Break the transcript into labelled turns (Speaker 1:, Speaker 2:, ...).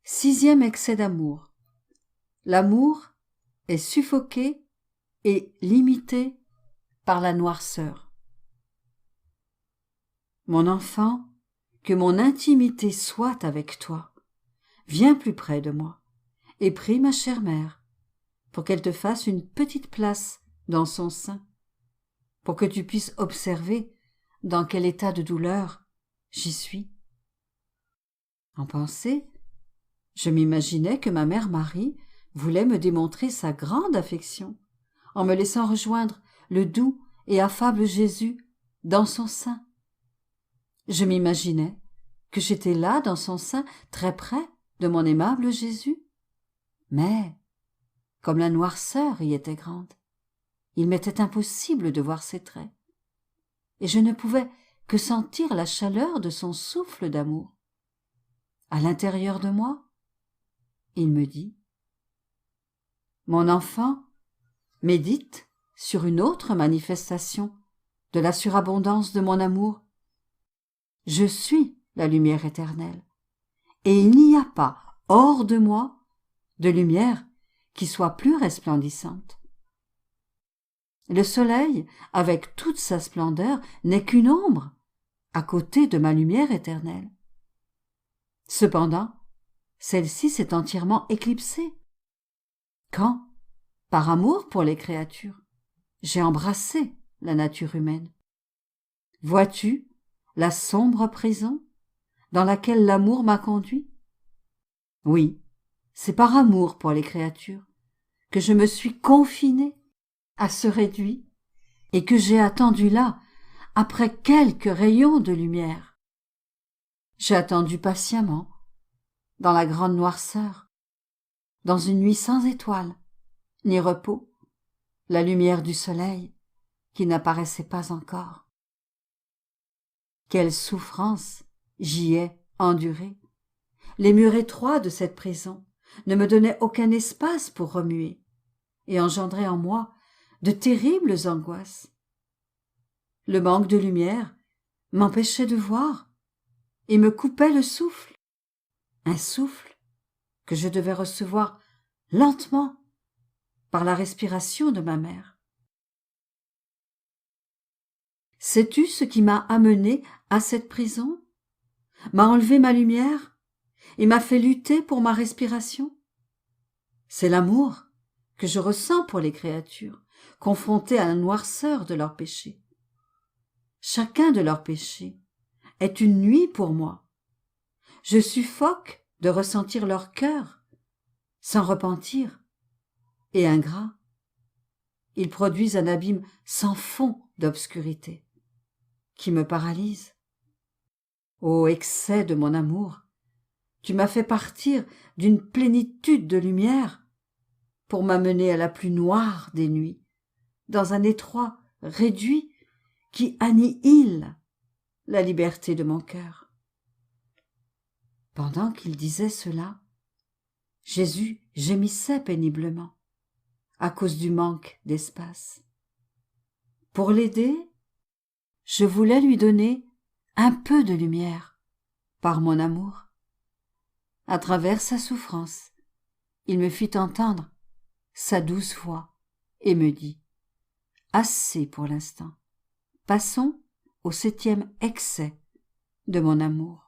Speaker 1: 6e excès d'amour. L'amour est suffoqué et limité par la noirceur. Mon enfant, que mon intimité soit avec toi. Viens plus près de moi et prie ma chère mère pour qu'elle te fasse une petite place dans son sein, pour que tu puisses observer dans quel état de douleur j'y suis. En pensée, je m'imaginais que ma mère Marie voulait me démontrer sa grande affection en me laissant rejoindre le doux et affable Jésus dans son sein. Je m'imaginais que j'étais là dans son sein, très près de mon aimable Jésus. Mais, comme la noirceur y était grande, il m'était impossible de voir ses traits, et je ne pouvais que sentir la chaleur de son souffle d'amour. À l'intérieur de moi, il me dit : « Mon enfant, médite sur une autre manifestation de la surabondance de mon amour. Je suis la lumière éternelle, et il n'y a pas, hors de moi, de lumière qui soit plus resplendissante. Le soleil, avec toute sa splendeur, n'est qu'une ombre à côté de ma lumière éternelle. Cependant, celle-ci s'est entièrement éclipsée quand, par amour pour les créatures, j'ai embrassé la nature humaine. Vois-tu la sombre prison dans laquelle l'amour m'a conduit ? Oui, c'est par amour pour les créatures que je me suis confiné à ce réduit et que j'ai attendu là, après quelques rayons de lumière. J'ai attendu patiemment, dans la grande noirceur, dans une nuit sans étoiles, ni repos, la lumière du soleil qui n'apparaissait pas encore. Quelle souffrance j'y ai endurée. Les murs étroits de cette prison ne me donnaient aucun espace pour remuer et engendraient en moi de terribles angoisses. Le manque de lumière m'empêchait de voir et me coupait le souffle, un souffle que je devais recevoir lentement par la respiration de ma mère. Sais-tu ce qui m'a amené à cette prison, m'a enlevé ma lumière et m'a fait lutter pour ma respiration ? C'est l'amour que je ressens pour les créatures, confrontées à la noirceur de leurs péchés. Chacun de leurs péchés est une nuit pour moi. Je suffoque de ressentir leur cœur, sans repentir, et ingrats. Ils produisent un abîme sans fond d'obscurité, qui me paralyse. Ô excès de mon amour, tu m'as fait partir d'une plénitude de lumière pour m'amener à la plus noire des nuits, dans un étroit réduit qui annihile la liberté de mon cœur. Pendant qu'il disait cela, Jésus gémissait péniblement à cause du manque d'espace. Pour l'aider, je voulais lui donner un peu de lumière par mon amour. À travers sa souffrance, il me fit entendre sa douce voix et me dit : « Assez pour l'instant. Passons au 7e excès de mon amour. »